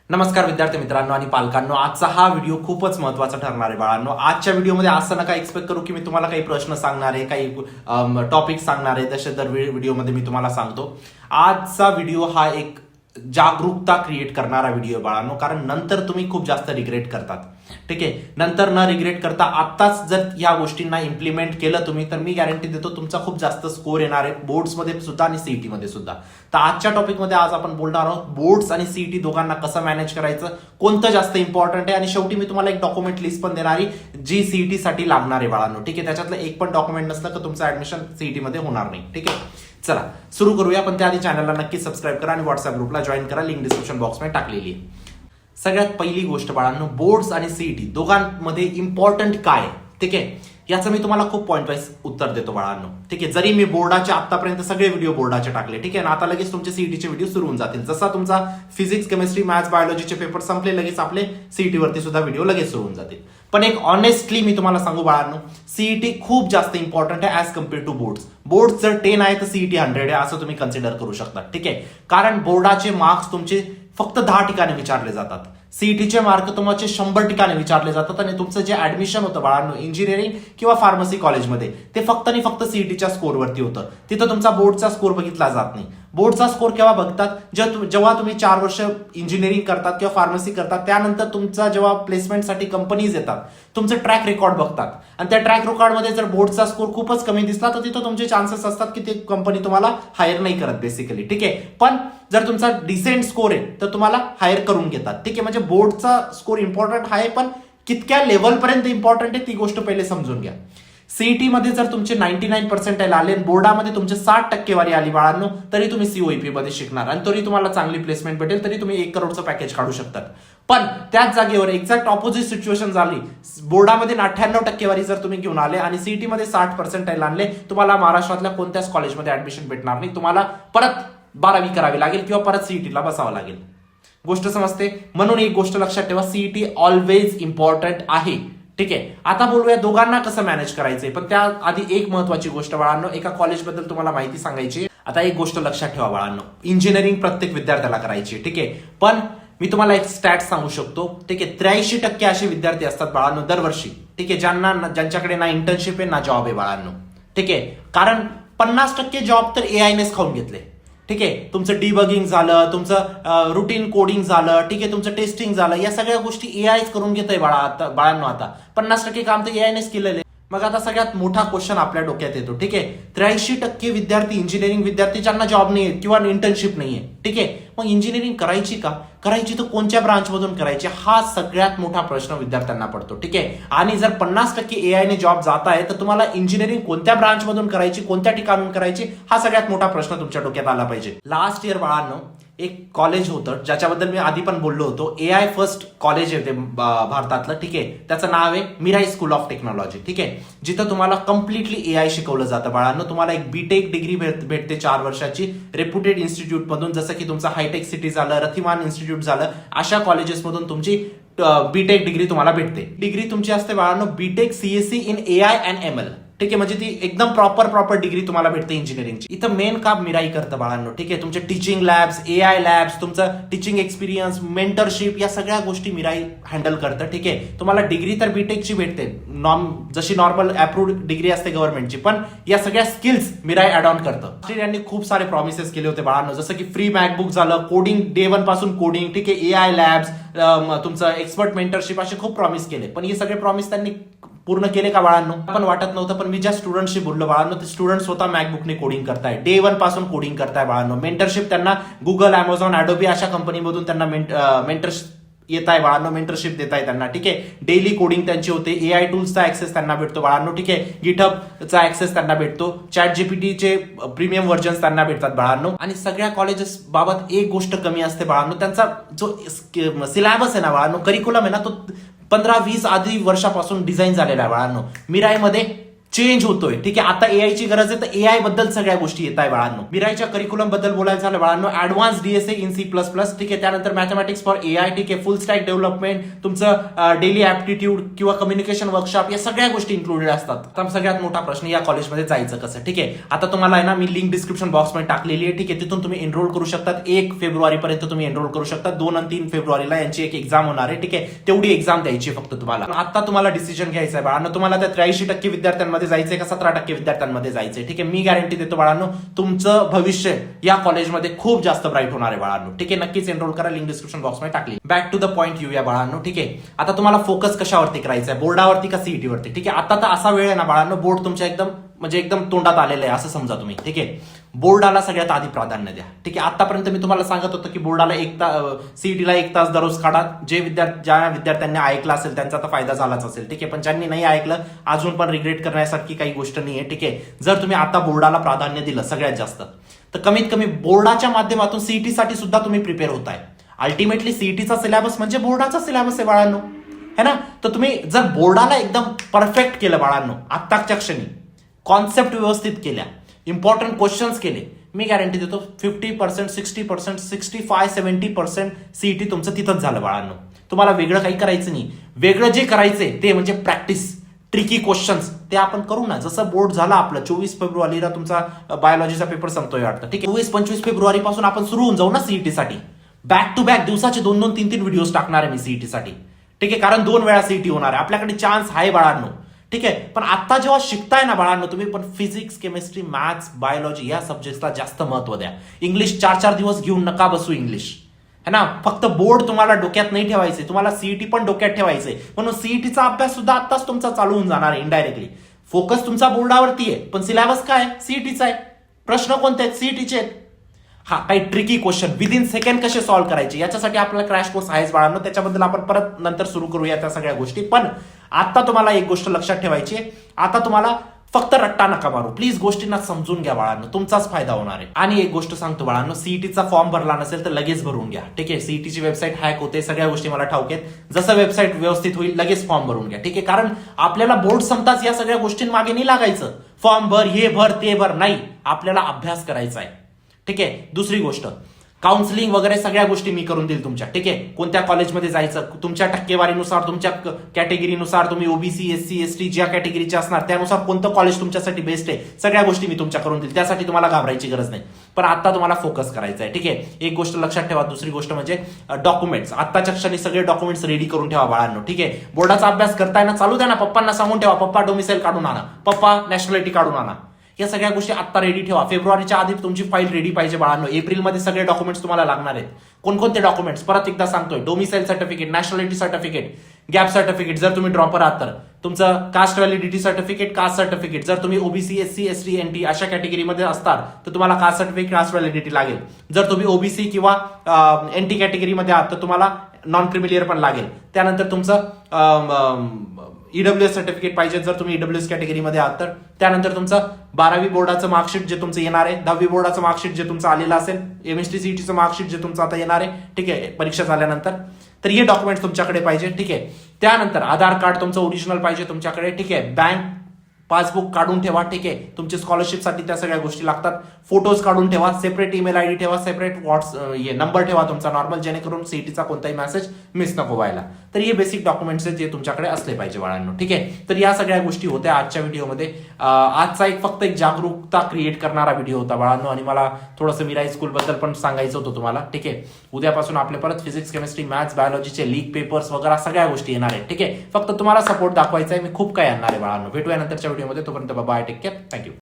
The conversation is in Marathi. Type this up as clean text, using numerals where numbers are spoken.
नमस्कार विद्यार्थी मित्रांनो आणि पालकांनो, आजचा हा व्हिडिओ खूपच महत्त्वाचा ठरणार आहे बाळांनो. आजच्या व्हिडिओमध्ये असं नका एक्सपेक्ट करू की मी तुम्हाला काही प्रश्न सांगणार आहे, काही टॉपिक सांगणार आहे जसे दर व्हिडिओमध्ये मी तुम्हाला सांगतो. आजचा व्हिडिओ हा एक जागरूकता क्रिएट करणारा व्हिडिओ आहे बाळांनो, कारण नंतर तुम्ही खूप जास्त रिग्रेट करतात. ठीक आहे, नंतर न रिग्रेट करता आत्ताच जर या गोष्टींना इम्प्लिमेंट केलं तुम्ही, तर मी गॅरंटी देतो तुमचा खूप जास्त स्कोर येणार आहे बोर्ड्समध्ये सुद्धा आणि सीईटी मध्ये सुद्धा. तर आजच्या टॉपिकमध्ये आज आपण बोलणार आहोत बोर्ड्स आणि सीईटी दोघांना कसं मॅनेज करायचं, कोणतं जास्त इम्पॉर्टंट आहे, आणि शेवटी मी तुम्हाला एक डॉक्युमेंट लिस्ट पण देणार आहे जी सीईटी साठी लागणार आहे बाळांनो. ठीक आहे, त्याच्यातलं एक पण डॉक्युमेंट नसलं तर तुमचं ऍडमिशन सीईटी मध्ये होणार नाही. ठीक आहे, चला सुरू करूया. पण त्याआधी चॅनलला नक्की सबस्क्राईब करा आणि व्हॉट्सअप ग्रुपला जॉईन करा, लिंक डिस्क्रिप्शन बॉक्समध्ये टाकलेली आहे. सगळ्यात पहिली गोष्ट बाळांनो, बोर्ड्स आणि सीईटी दोघांमध्ये इम्पॉर्टंट काय, ठीक आहे, याचं मी तुम्हाला खूप पॉईंट वाईज उत्तर देतो बाळांनो. ठीक आहे, जरी मी बोर्डाचे आतापर्यंत सगळे व्हिडिओ बोर्डाचे टाकले, ठीक आहे ना, आता लगेच तुमचे सीईटीचे व्हिडिओ सुरू होऊन जातील. जसा तुमचा फिजिक्स, केमिस्ट्री, मॅथ्स, बायोलॉजीचे पेपर संपले, लगेच आपले सीईटी वरती सुद्धा व्हिडिओ लगेच सुरू होऊन जातील. पण एक ऑनेस्टली मी तुम्हाला सांगू बाळांनो, सीईटी खूप जास्त इम्पॉर्टंट आहे as compare to boards. Board जर 10 आहे तर सीईटी 100 आहे असं तुम्ही कन्सिडर करू शकता. ठीक आहे, कारण बोर्डाचे मार्क्स तुमचे फक्त 10 ठिकाणी विचारले जातात, सीईटीचे मार्क तुमचे 100 ठिकाणी विचारले जातात, आणि तुमचं जे ऍडमिशन होतं बाळांनो इंजिनिअरिंग किंवा फार्मसी कॉलेजमध्ये ते फक्त आणि फक्त सीईटीच्या स्कोरवरती होतं. तिथं तुमचा बोर्डचा स्कोर बघितला जात नाही. बोर्डचा स्कोर केव्हा बघतात, जेव्हा तुम्ही 4 वर्ष इंजिनिअरिंग करतात किंवा फार्मसी करतात, त्यानंतर तुमचा जेव्हा प्लेसमेंटसाठी कंपनीज येतात, तुमचं ट्रॅक रेकॉर्ड बघतात, आणि त्या ट्रॅक रेकॉर्डमध्ये जर बोर्डचा स्कोर खूपच कमी दिसला तर तिथं तुमचे चान्सेस असतात की ते कंपनी तुम्हाला हायर नाही करत बेसिकली. ठीक आहे, पण जर तुमचा डिसेंट स्कोर आहे तर तुम्हाला हायर करून घेतात. ठीक आहे, म्हणजे बोर्डचा स्कोर इम्पॉर्टंट आहे, पण कितक्या लेवलपर्यंत इम्पॉर्टंट आहे ती गोष्ट पहिले समजून घ्या. सीईटी मध्ये जर तुमचे 99% आले आणि बोर्डामध्ये तुमचे 60% आली बाळांनो, तरी तुम्ही सीओईपी मध्ये शिकणार आणि तरी तुम्हाला चांगली प्लेसमेंट भेटेल, तरी तुम्ही 1 करोडचं पॅकेज काढू शकतात. पण त्याच जागेवर एक्झॅक्ट ऑपोजिट सिच्युएशन झाली, बोर्डामध्ये 98% जर तुम्ही घेऊन आले आणि सीईटी मध्ये 60% आणले, तुम्हाला महाराष्ट्रातल्या कोणत्याच कॉलेजमध्ये ऍडमिशन भेटणार नाही. तुम्हाला परत 12वी करावी लागेल किंवा परत सीईटीला बसावं लागेल. गोष्ट समजते? म्हणून एक गोष्ट लक्षात ठेवा, सीईटी ऑलवेज इम्पॉर्टंट आहे. ठीक आहे, आता बोलूया दोघांना कसं मॅनेज करायचंय. पण त्या आधी एक महत्वाची गोष्ट बाळांनो, एका कॉलेजबद्दल तुम्हाला माहिती सांगायची. आता एक गोष्ट लक्षात ठेवा बाळांनो, इंजिनिअरिंग प्रत्येक विद्यार्थ्याला करायची. ठीक आहे, पण मी तुम्हाला एक स्टॅट सांगू शकतो. ठीक आहे, 83% असे विद्यार्थी असतात बाळांनो दरवर्षी. ठीक आहे, ज्यांच्याकडे ना इंटर्नशिप आहे ना जॉब आहे बाळांनो. ठीक आहे, कारण 50% जॉब तर एआयनेच खाऊन घेतले. ठीक आहे, तुमचं डिबगिंग झालं, तुमचं रुटीन कोडिंग झालं, ठीक आहे, तुमचं टेस्टिंग झालं, या सगळ्या गोष्टी एआयच करून घेतोय बाळांनो. आता 50% काम तर एआयनेच केलेलं. मग आता सगळ्यात मोठा क्वेश्चन आपल्या डोक्यात येतो. ठीक आहे, 83% विद्यार्थी इंजिनिअरिंग विद्यार्थी ज्यांना जॉब नाहीये किंवा इंटर्नशिप नाहीये. ठीक आहे, मग इंजिनिअरिंग करायची का, करायची तर कोणत्या ब्रांच मधून करायची, हा सगळ्यात मोठा प्रश्न विद्यार्थ्यांना पडतो. ठीक आहे, आणि जर 50% एआयने जॉब जात आहे तर तुम्हाला इंजिनिअरिंग कोणत्या ब्रांच मधून करायची, कोणत्या ठिकाणून करायची, हा सगळ्यात मोठा प्रश्न तुमच्या डोक्यात आला पाहिजे. लास्ट इयर बाळांनो एक कॉलेज होतं ज्याच्याबद्दल मी आधी पण बोललो होतो, एआय फर्स्ट कॉलेज आहे ते भारतातलं. ठीक आहे, त्याचं नाव आहे मिराई स्कूल ऑफ टेक्नॉलॉजी. ठीक आहे, जिथं तुम्हाला कम्प्लिटली एआय शिकवलं जातं बाळांनो. तुम्हाला एक बीटेक डिग्री भेटते 4 वर्षाची रेप्युटेड इन्स्टिट्यूट मधून, जसं की तुमचं हायटेक सिटी झालं, रथिमान इन्स्टिट्यूट झालं, अशा कॉलेजेसमधून तुमची बीटेक डिग्री तुम्हाला भेटते. डिग्री तुमची असते बाळांनो BTech CSC in AI and ML. ठीक आहे, म्हणजे ती एकदम प्रॉपर डिग्री तुम्हाला भेटते इंजिनिअरिंगची. इथं मेन काम मिराई करतं बाळांनो. ठीक आहे, तुमचे टीचिंग लॅब्स, एआय लॅब्स, तुमचं टीचिंग एक्सपिरियन्स, मेंटरशिप, या सगळ्या गोष्टी मिराई हँडल करतं. ठीक आहे, तुम्हाला डिग्री तर बीटेकची भेटते, जशी नॉर्मल अप्रूव्ड डिग्री असते गव्हर्नमेंटची, पण या सगळ्या स्किल्स मिराई ऍड ऑन करतं. यांनी खूप सारे प्रॉमिसेस केले होते बाळांनो, जसं की फ्री मॅकबुक झालं, कोडिंग डे 1 पासून कोडिंग, ठीक आहे, एआय लॅब्स, तुमचं एक्सपर्ट मेंटरशिप, असे खूप प्रॉमिस केले. पण हे सगळे प्रॉमिस त्यांनी पूर्ण केले का बाळांनो? पण वाटत नव्हतं. पण मी ज्या स्टुडंटशी बोललो बाळांनो, ते स्टुडंट स्वतः मॅकबुकने कोडिंग करताय, डे 1 पासून कोडिंग करताय बाळांनो. मेंटरशिप त्यांना गुगल, अमेझॉन, अडोबी अशा कंपनीमधून त्यांना मेंटरशिप येत आहे बाळांनो, मेंटरशिप देत आहे त्यांना. ठीक आहे, डेली कोडिंग त्यांची होते, एआय टूल्सचा ऍक्सेस त्यांना भेटतो बाळांनो. ठीक आहे, गिटहबचा ऍक्सेस त्यांना भेटतो, चॅट जीपीटीचे प्रीमियम व्हर्जन्स त्यांना भेटतात बाळांनो. आणि सगळ्या कॉलेजेस बाबत एक गोष्ट कमी असते बाळांनो, त्यांचा जो सिलेबस आहे ना बाळांनो, करिक्युलम आहे ना, तो 15-20 आधी वर्षापासून डिझाईन झालेला आहे बाळांनो. मिराईमध्ये चेंज होतोय. ठीक आहे, आता एआय ची गरज आहे, तर एआय बद्दल सगळ्या गोष्टी येत आहे बाळांनो. मिराईच्या करिक्युलम बद्दल बोलायचं झालं बाळांनो, ऍडव्हान्स डीएसए इन C++. ठीक आहे, त्यानंतर मॅथमॅटिक्स फॉर एआय. ठीक आहे, फुल स्टॅक डेव्हलपमेंट, तुमचं डेली ऍप्टिट्यूड किंवा कम्युनिकेशन वर्कशॉप, या सगळ्या गोष्टी इन्क्लुडेड असतात. तर सगळ्यात मोठा प्रश्न, या कॉलेजमध्ये जायचं कसं. ठीक आहे, आता तुम्हाला आहे ना, मी लिंक डिस्क्रिप्शन बॉक्समध्ये टाकलेली आहे. ठीक आहे, तिथून तुम्ही एनरोल करू शकतात. 1 फेब्रुवारीपर्यंत तुम्ही एनरोल करू शकता. 2 आणि 3 फेब्रुवारीला यांची एक एक्झाम होणार आहे. ठीक आहे, तेवढी एक्झाम द्यायची फक्त तुम्हाला. आता तुम्हाला डिसिजन घ्यायचं आहे बाळांनो, तुम्हाला त्या 83% विद्यार्थ्यांमध्ये जायचंय का 17% विद्यार्थ्यांमध्ये जायचंय. ठीक आहे, मी गॅरंटी देतो बाळांनो, तुमचं भविष्य या कॉलेजमध्ये खूप जास्त ब्राईट होणार आहे बाळांनो. ठीक आहे, नक्कीच एनरोल करा, लिंक डिस्क्रिप्शन बॉक्समध्ये टाकली. बॅक टू द पॉइंट येऊया बाळांनो. ठीक आहे, आता तुम्हाला फोकस कशावरती करायचा आहे, बोर्डावरती का सीईटीवरती. ठीक आहे, आता तर असा वेळ आहे ना बाळांनो, बोर्ड तुमच्या एकदम तोंडात आलेलं आहे असं समजा तुम्ही. ठीक आहे, बोर्डाला सगळ्यात आधी प्राधान्य द्या. ठीक आहे, आतापर्यंत मी तुम्हाला सांगत होतो की बोर्डाला सीईटीला 1 तास दररोज काढा. ज्या विद्यार्थ्यांनी ऐकलं असेल त्यांचा तर फायदा झालाच असेल. ठीक आहे, पण ज्यांनी नाही ऐकलं अजून पण रिग्रेट करण्यासारखी काही गोष्ट नाही आहे. ठीक आहे, जर तुम्ही आता बोर्डाला प्राधान्य दिलं सगळ्यात जास्त, तर कमीत कमी बोर्डाच्या माध्यमातून सीईटी साठी सुद्धा तुम्ही प्रिपेअर होताय. अल्टिमेटली सीईटीचा सिलेबस म्हणजे बोर्डाचा सिलेबस आहे बाळांनो, है ना. तर तुम्ही जर बोर्डाला एकदम परफेक्ट केलं बाळांनो, आत्ताच्या क्षणी कॉन्सेप्ट व्यवस्थित केल्या, इम्पॉर्टंट क्वेश्चन्स केले, मी गॅरंटी देतो 50%, 60%, 65%, 70% सीईटी तुमचं तिथंच झालं बाळांनो. तुम्हाला वेगळं काही करायचं नाही. वेगळं जे करायचंय ते म्हणजे प्रॅक्टिस, ट्रिकी क्वेश्चन्स, ते आपण करू ना. जसं बोर्ड झाला आपलं 24 फेब्रुवारीला तुमचा बायोलॉजीचा पेपर संपतोय वाटतं. ठीक आहे, 24-25 फेब्रुवारी पासून आपण सुरू होऊन जाऊ ना सीईटी साठी. बॅक टू बॅक दिवसाचे 2-2, 3-3 व्हिडिओज टाकणार आहे मी सीईटी साठी. ठीक आहे, कारण 2 वेळा सीईटी होणार आहे, आपल्याकडे चान्स आहे बाळांनो. ठीक आहे, पण आता जेव्हा शिकताय ना बाळांनो तुम्ही, पण फिजिक्स, केमिस्ट्री, मॅथ्स, बायोलॉजी या सब्जेक्टला जास्त महत्व द्या. इंग्लिश 4-4 दिवस घेऊन नका बसू इंग्लिश, है ना. फक्त बोर्ड तुम्हाला डोक्यात नाही ठेवायचे, तुम्हाला सीईटी पण डोक्यात ठेवायचंय. म्हणून सीईटीचा अभ्यास सुद्धा आताच तुमचा चालू होऊन जाणार आहे इनडायरेक्टली. फोकस तुमचा बोर्डावरती आहे, पण सिलेबस काय सीईटीचा आहे. प्रश्न कोणते आहेत, सीईटीचे आहेत. हा, काही ट्रिकी क्वेश्चन विदिन सेकंड कसे सॉल्व्ह करायचे याच्यासाठी आपल्याला क्रॅश कोर्स आहेच बाळांनो. त्याच्याबद्दल आपण परत नंतर सुरू करूया त्या सगळ्या गोष्टी. पण आता तुम्हाला एक गोष्ट लक्षात ठेवायची आहे, आता तुम्हाला फक्त रट्टा नका मारू प्लीज, गोष्टींना समजून घ्या बाळांनो, तुमचाच फायदा होणार आहे. आणि एक गोष्ट सांगतो बाळांनो, सीईटीचा फॉर्म भरला नसेल तर लगेच भरून घ्या. ठीक आहे, सीईटीची वेबसाईट हॅक होते, सगळ्या गोष्टी मला ठाऊक आहेत. जसं वेबसाईट व्यवस्थित होईल लगेच फॉर्म भरून घ्या. ठीक आहे, कारण आपल्याला बोर्ड संपताच या सगळ्या गोष्टींमागे नाही लागायचं. फॉर्म भर, हे भर, ते भर, नाही. आपल्याला अभ्यास करायचा आहे. ठीक आहे, दुसरी गोष्ट, काउन्सिलिंग वगैरे सगळ्या गोष्टी मी करून देईल तुमच्या. ठीक आहे, कोणत्या कॉलेजमध्ये जायचं, तुमच्या टक्केवारीनुसार, तुमच्या कॅटेगरीनुसार, तुम्ही ओबीसी, एससी, एसटी ज्या कॅटेगरीचे असणार त्यानुसार कोणतं कॉलेज तुमच्यासाठी बेस्ट आहे, सगळ्या गोष्टी मी तुमच्या करून देईल. त्यासाठी तुम्हाला घाबरायची गरज नाही. पण आता तुम्हाला फोकस करायचा आहे. ठीक आहे, एक गोष्ट लक्षात ठेवा. दुसरी गोष्ट म्हणजे डॉक्युमेंट्स, आत्ताच्या क्षणी सगळे डॉक्युमेंट्स रेडी करून ठेवा बाळांनो. ठीक आहे, बोर्डाचा अभ्यास करताना चालू द्या ना, पप्पांना सांगून ठेवा, पप्पा डोमिसाईल काढून आणा, पप्पा नॅशनॅलिटी काढून आणा. या सगळ्या गोष्टी आता रेडी ठेवा. फेब्रुवारीच्या आधी तुमची फाईल रेडी पाहिजे बाळांनो. एप्रिलमध्ये सगळे डॉक्युमेंट्स तुम्हाला लागणार आहेत. कोणकोणते डॉक्युमेंट्स परत एकदा सांगतोय, domicile certificate, nationality certificate, gap certificate जर तुम्ही ड्रॉपर आहात तर, तुमचं caste validity certificate, caste certificate. जर तुम्ही ओबीसी, एससी, एसटी, एनटी अशा कॅटेगरीमध्ये असतात तर तुम्हाला कास्ट सर्टिफिकेट, कास्ट व्हॅलिडिटी लागेल. जर तुम्ही ओबीसी किंवा एनटी कॅटेगरीमध्ये आहात तर तुम्हाला नॉन क्रिमिलियर पण लागेल. त्यानंतर तुमचं ईडब्ल्यूएस सर्टिफिकेट पाहिजे जर तुम्ही ईडब्ल्यूएस कॅटेगरीमध्ये आहात तर. त्यानंतर तुमचं 12वी बोर्डाचं मार्कशीट जे तुमचं येणार आहे, 10वी बोर्डाचं मार्कशीट जे तुमचं आलेलं असेल, एमएसटी सीईटीचं मार्कशीट जे तुमचं आता येणार आहे. ठीक आहे, परीक्षा झाल्यानंतर. तर हे डॉक्युमेंट्स तुमच्याकडे पाहिजे. ठीक आहे, त्यानंतर आधार कार्ड तुमचं ओरिजिनल पाहिजे तुमच्याकडे. ठीक आहे, बँक पासबुक काढून ठेवा. ठीक आहे, तुमच्या स्कॉलरशिपसाठी त्या सगळ्या गोष्टी लागतात. फोटोज काढून ठेवा, सेपरेट ईमेल आयडी ठेवा, सेपरेट नंबर ठेवा तुमचा नॉर्मल, जेणेकरून सीईटीचा कोणताही मेसेज मिस नको व्हायला. तर हे बेसिक डॉक्युमेंट्स आहेत जे तुमच्याकडे असले पाहिजे बाळांनो. ठीक आहे, तर या सगळ्या गोष्टी होत्या आजच्या व्हिडिओमध्ये. आजचा फक्त एक जागरूकता क्रिएट करणारा व्हिडिओ होता बाळांनो. आणि मला थोडंसं मिराई स्कूल बद्दल पण सांगायचं होतं तुम्हाला. ठीक आहे, उद्यापासून आपले परत फिजिक्स, केमिस्ट्री, मॅथ्स, बायोलॉजीचे लीक पेपर्स वगैरे सगळ्या गोष्टी येणार आहेत. ठीक आहे, फक्त तुम्हाला सपोर्ट दाखवायचा आहे. मी खूप काही आणणार आहे बाळांनो. भेटूया नंतरच्या व्हिडिओमध्ये. तोपर्यंत बाय, टेक केअर, थँक्यू.